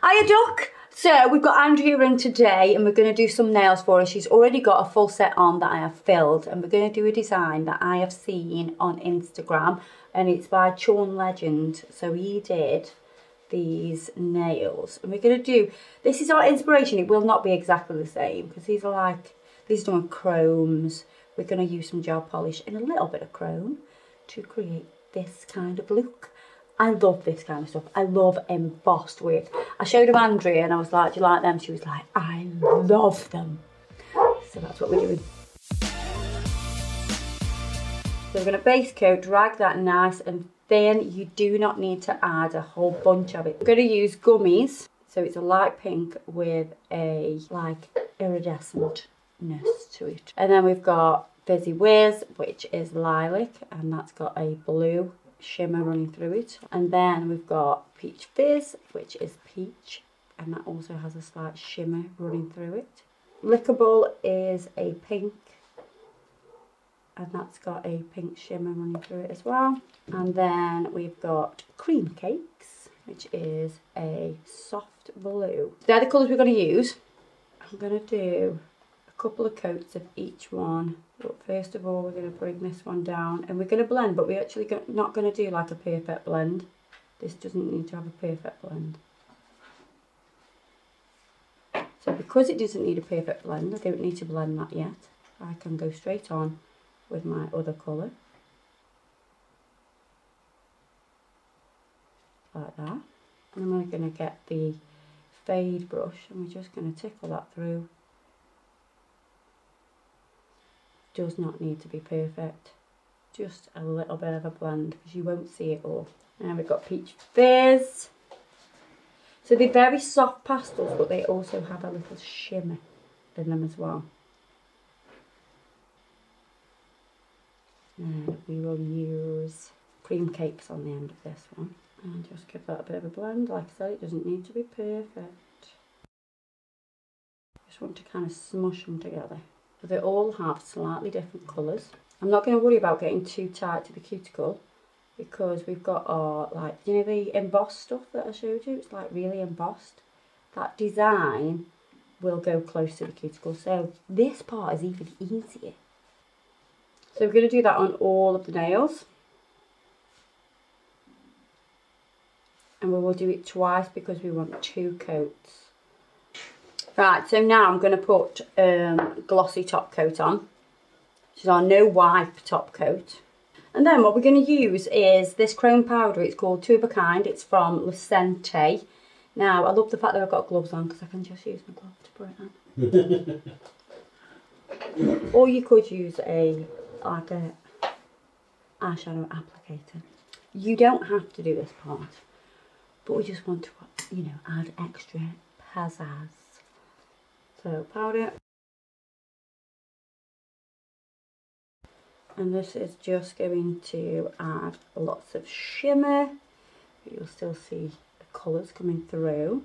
Hiya Duck! So we've got Andrea in today and we're going to do some nails for her. She's already got a full set on that I have filled, and we're going to do a design that I have seen on Instagram, and it's by Chorn Legend. So he did these nails and we're going to do, this is our inspiration. It will not be exactly the same because these are done with chromes. We're going to use some gel polish and a little bit of chrome to create this kind of look. I love this kind of stuff. I love embossed work. I showed them Andrea and I was like, do you like them? She was like, I love them. So that's what we're doing. So we're going to base coat, drag that nice and thin. You do not need to add a whole bunch of it. We're going to use gummies. So it's a light pink with a like iridescentness to it. And then we've got Fizzy Wizz, which is lilac, and that's got a blue shimmer running through it. And then we've got Peach Fizz, which is peach, and that also has a slight shimmer running through it. Lickable is a pink, and that's got a pink shimmer running through it as well. And then we've got Cream Cakes, which is a soft blue. They're the colours we're going to use. I'm going to do a couple of coats of each one. But first of all, we're going to bring this one down and we're going to blend, but we're actually not going to do like a perfect blend. This doesn't need to have a perfect blend. So because it doesn't need a perfect blend, I don't need to blend that yet. I can go straight on with my other colour. Like that. And then we're going to get the Fay'd brush and we're just going to tickle that through. Does not need to be perfect, just a little bit of a blend because you won't see it all. And we've got Peach Fizz. So they're very soft pastels, but they also have a little shimmer in them as well. And we will use Cream Cakes on the end of this one and just give that a bit of a blend. Like I said, it doesn't need to be perfect. Just want to kind of smush them together. So they all have slightly different colours. I'm not going to worry about getting too tight to the cuticle because we've got our, like, you know the embossed stuff that I showed you? It's like really embossed. That design will go close to the cuticle. So this part is even easier. So we're going to do that on all of the nails. And we will do it twice because we want 2 coats. Right, so now I'm going to put glossy top coat on. This is our no wipe top coat. And then what we're going to use is this chrome powder. It's called Two of a Kind. It's from Lecente. Now, I love the fact that I've got gloves on because I can just use my glove to put it on. Or you could use a eyeshadow applicator. You don't have to do this part, but we just want to, you know, add extra pizzazz. So powder, and this is just going to add lots of shimmer, but you'll still see the colours coming through.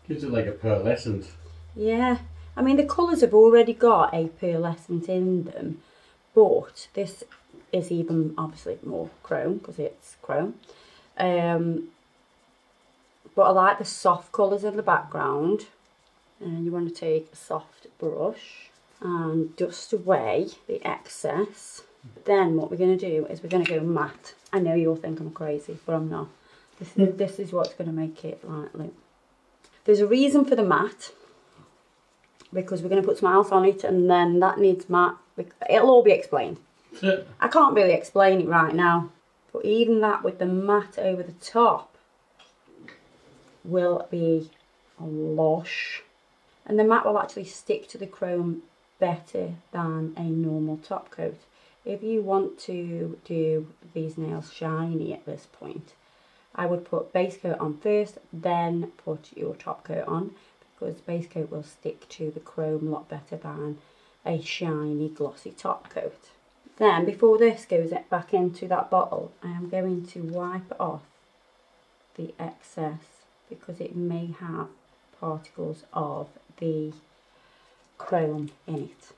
Gives it like a pearlescent. Yeah, I mean the colours have already got a pearlescent in them, but this is even obviously more chrome because it's chrome. But I like the soft colours in the background, and you want to take a soft brush and dust away the excess. Then what we're going to do is we're going to go matte. I know you'll think I'm crazy, but I'm not. This is what's going to make it like look. There's a reason for the matte, because we're going to put some else on it and then that needs matte. It'll all be explained. I can't really explain it right now, but even that with the matte over the top will be lush, and the matte will actually stick to the chrome better than a normal top coat. If you want to do these nails shiny at this point, I would put base coat on first, then put your top coat on, because base coat will stick to the chrome a lot better than a shiny glossy top coat. Then before this goes back into that bottle, I am going to wipe off the excess because it may have particles of the chrome in it,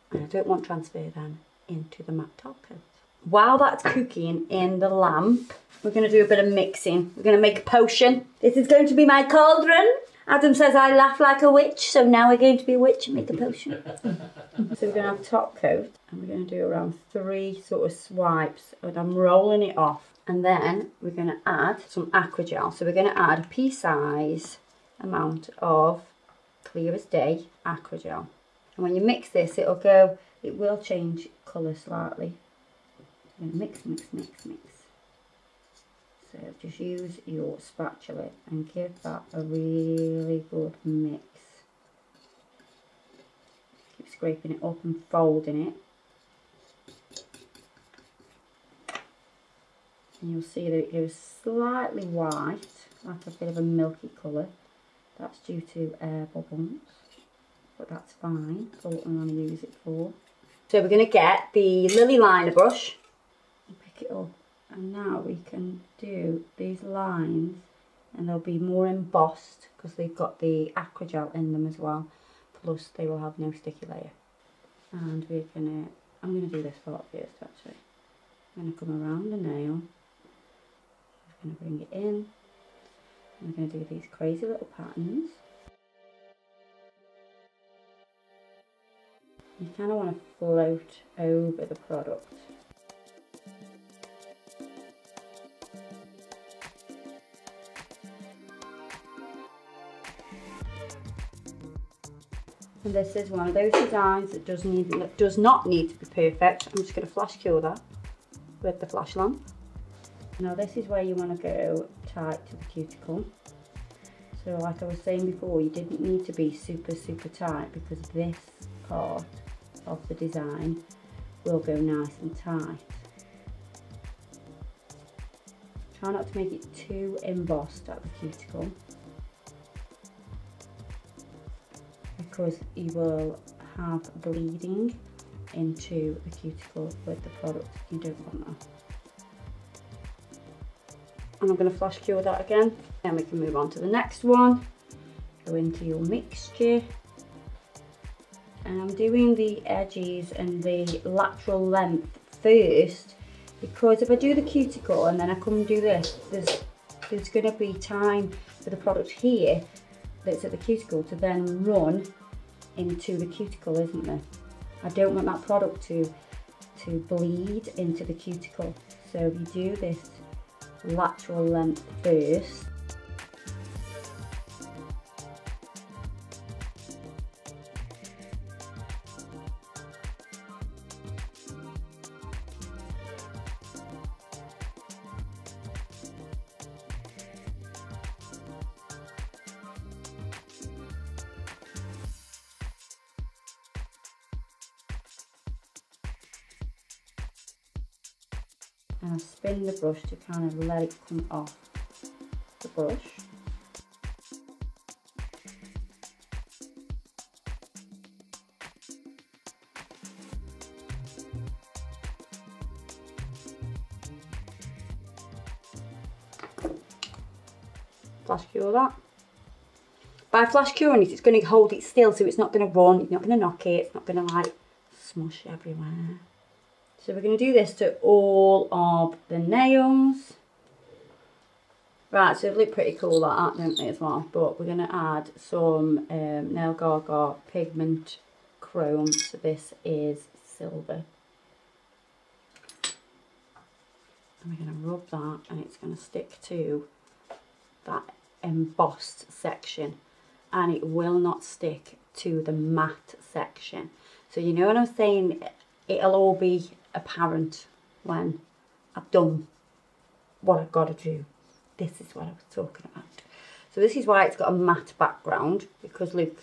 and I don't want transfer then into the matte top coat. While that's cooking in the lamp, we're going to do a bit of mixing. We're going to make a potion. This is going to be my cauldron. Adam says I laugh like a witch, so now we're going to be a witch and make a potion. So we're going to have top coat, and we're going to do around 3 sort of swipes, and I'm rolling it off. And then we're going to add some acrygel. So we're going to add a pea-size amount of clear as day acrygel. And when you mix this, it will change colour slightly. You're going to mix, mix, mix, mix. So just use your spatula and give that a really good mix. Keep scraping it up and folding it. And you'll see that it goes slightly white, like a bit of a milky colour. That's due to air bubbles, but that's fine. That's what I'm going to use it for. So we're going to get the lily liner brush and pick it up. And now we can do these lines, and they'll be more embossed because they've got the acrygel in them as well. Plus they will have no sticky layer. And I'm going to do this part first actually. I'm going to come around the nail. I'm going to bring it in. I'm going to do these crazy little patterns. You kind of want to float over the product. And this is one of those designs that does not need to be perfect. I'm just going to flash cure that with the flash lamp. Now this is where you want to go tight to the cuticle. So like I was saying before, you didn't need to be super tight because this part of the design will go nice and tight. Try not to make it too embossed at the cuticle, because you will have bleeding into the cuticle with the product. You don't want that. And I'm going to flash cure that again. Then we can move on to the next one. Go into your mixture. And I'm doing the edges and the lateral length first, because if I do the cuticle and then I come and do this, there's going to be time for the product here that's at the cuticle to then run into the cuticle, isn't there? I don't want that product to bleed into the cuticle. So if you do this lateral length first, and I spin the brush to kind of let it come off the brush. Flash cure that. By flash curing it, it's going to hold it still, so it's not going to run, it's not going to knock it, it's not going to like smush everywhere. So we're going to do this to all of the nails. Right, so they look pretty cool like that, don't they, as well? But we're going to add some Nail Gaga pigment chrome. So this is silver. And we're going to rub that, and it's going to stick to that embossed section. And it will not stick to the matte section. So you know what I'm saying? It'll all be apparent when I've done what I've got to do. This is what I was talking about. So this is why it's got a matte background, because look,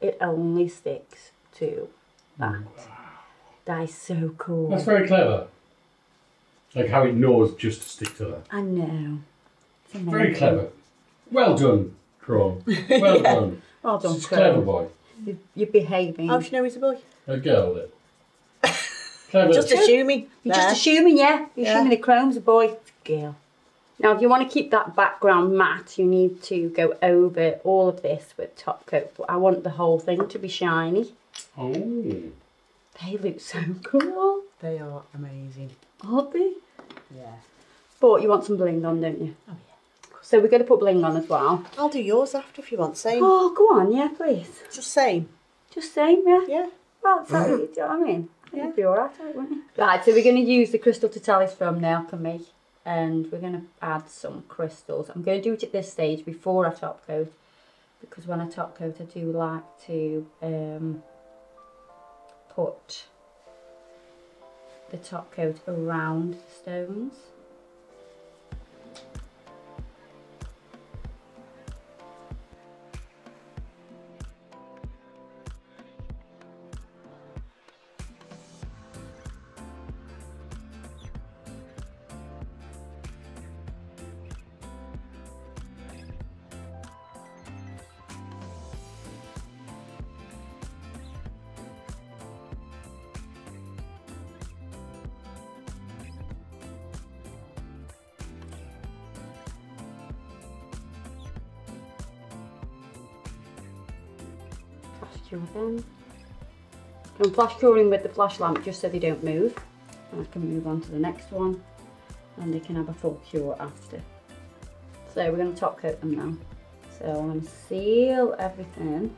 it only sticks to that. Wow. That is so cool. That's very clever. Like how it knows just to stick to that. I know. It's amazing. Very clever. Well done, Chrome. Well done. Well done, Chrome. Clever boy. You're behaving. How do you know he's a boy? A girl then. Clever. Just assuming. You're just assuming, yeah. You're assuming the Chrome's a boy. It's a girl. Now, if you want to keep that background matte, you need to go over all of this with top coat. But I want the whole thing to be shiny. Oh. They look so cool. They are amazing. Aren't they? Yeah. But you want some bling on, don't you? Oh yeah. So we're going to put bling on as well. I'll do yours after if you want. Same. Oh, go on, yeah, please. Just same. Just same, yeah? Yeah. Well, it's like, do you know what I mean? Yeah. You'd be alright, wouldn't you? Right, so we're going to use the Crystal Totalis from Lecente, and we're going to add some crystals. I'm going to do it at this stage before I top coat, because when I top coat I do like to put the top coat around the stones. Them. I'm flash curing with the flash lamp just so they don't move, and I can move on to the next one and they can have a full cure after. So we're going to top coat them now. So I'm going to seal everything.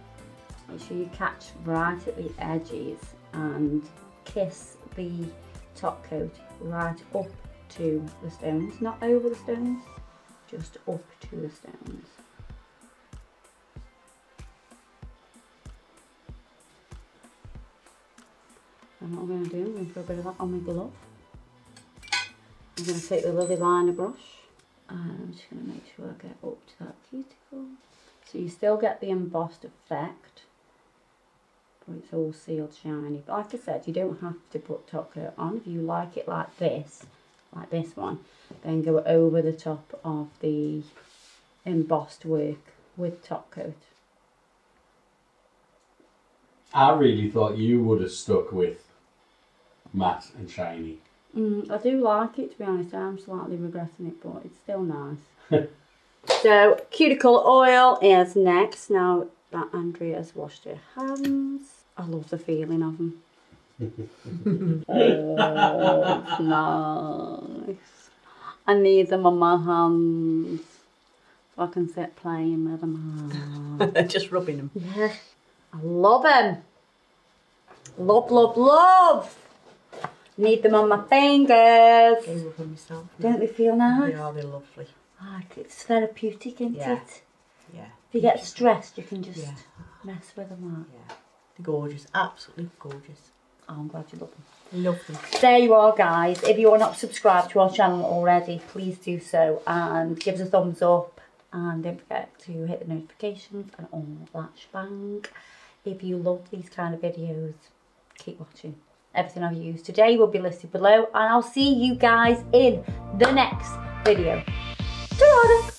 Make sure you catch right at the edges and kiss the top coat right up to the stones, not over the stones, just up to the stones. And what I'm going to do, I'm going to put a bit of that on my glove. I'm going to take the Lily Liner brush and I'm just going to make sure I get up to that cuticle. So you still get the embossed effect, but it's all sealed shiny. But like I said, you don't have to put top coat on. If you like it like this one, then go over the top of the embossed work with top coat. I really thought you would have stuck with matte and shiny. I do like it, to be honest. I'm slightly regretting it, but it's still nice. So cuticle oil is next. Now that Andrea has washed her hands, I love the feeling of them. Oh, it's nice. I need them on my hands so I can sit playing with them. Just rubbing them. Yeah, I love them. Love, love, love. Need them on my fingers. I rub them myself. Don't they feel nice? They are, they're lovely. Like, it's therapeutic, isn't Yeah. it? Yeah. If you get stressed, you can just Yeah. mess with them. Like. Yeah. They're gorgeous. Absolutely gorgeous. Oh, I'm glad you love them. Love them. There you are, guys. If you're not subscribed to our channel already, please do so and give us a thumbs up. And don't forget to hit the notifications and all that shebang. If you love these kind of videos, keep watching. Everything I've used today will be listed below, and I'll see you guys in the next video. Ta-da!